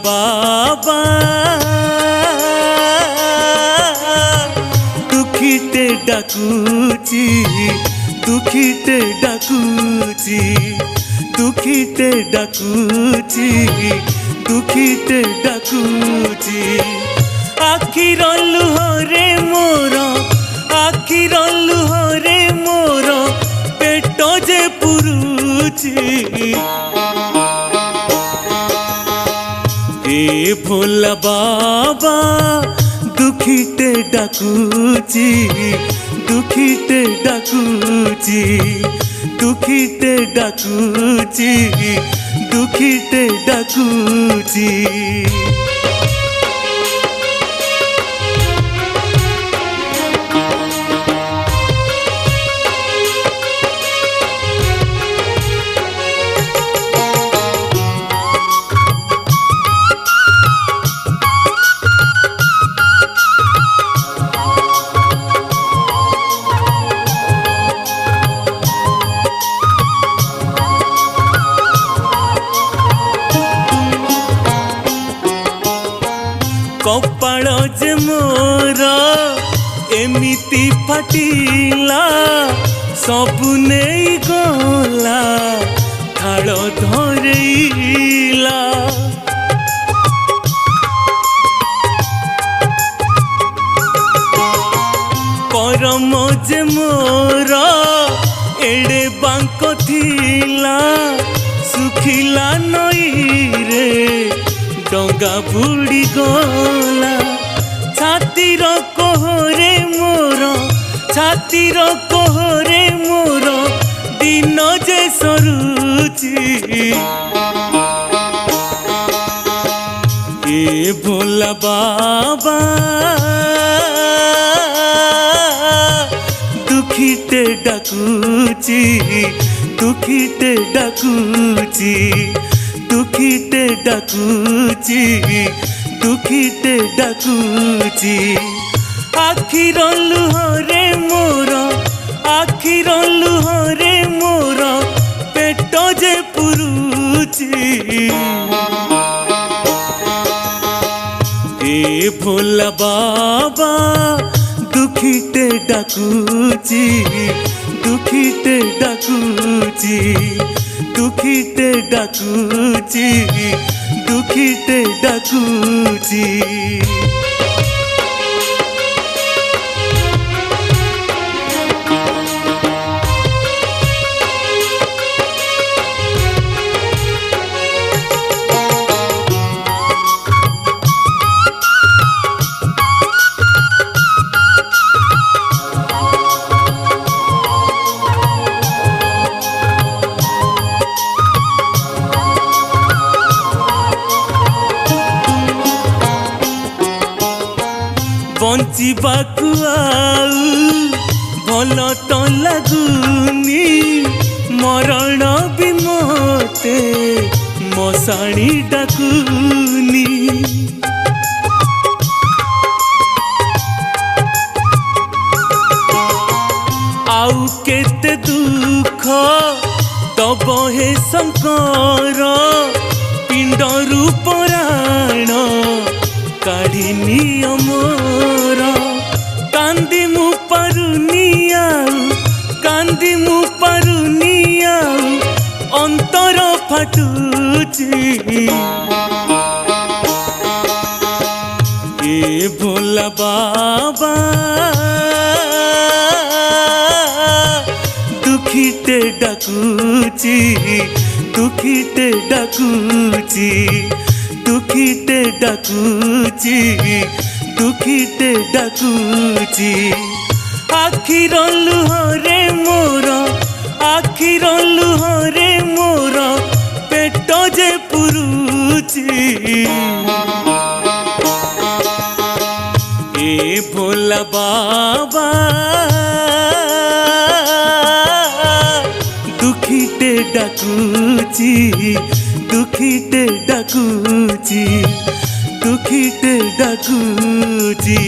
बाबा दुखीटे डाकुची दुखीटे डाकुची दुखीटे डाकुची दुखीटे डाकुची आखिर लुहरे मोर आखिर लुहरे मोर पेट जे पुरुची ए भोला बाबा दुखीटे डाकुची दुखीटे डाकुची दुखीटे डाकुची दुखीटे डाकुची कपाळ जे मोर एमिति फाटिला सबु नहीं गला थाल धरेला करम जे मोर एड़े बांक थिला सुखिला नई रे डंगा बुड़ी गला छातीर कोहरे मोर छातीर कोहरे मोर दिन जे सरुची ए भोला बाबा दुखीटे डाकुची दुखीटे डाकुची दुखीटे डाकुची दुखीटे डाकुची आखिर लुहरे मोर आखिर लुहरे मोर पेट जे पुरुची ए भोला बाबा दुखीटे डाकुची दुखीटे डाकुची दुखीटे डाकुची दुखीटे डाकुची बंचिबाकु आउ भल तो लगुनी मरण भी मते मशाणी डाकुनी आउ केते दुख तब हे शंकर पिंडरू पराण काढ़ी नियमर कांदी मु पारुनिया कांदी मु पारुनिया अंतर फाटुची ए भोला बाबा दुखीटे डाकुची दुखीटे डाकुची दुखीटे डाकुची दुखीटे डाकुची आखिर लुहरे मोर आखिर लुहरे मोर पेट जे पुरुची ए भोला बाबा दुखीटे डाकुची दुखीटे डाकुची दुखीटे डाकुची।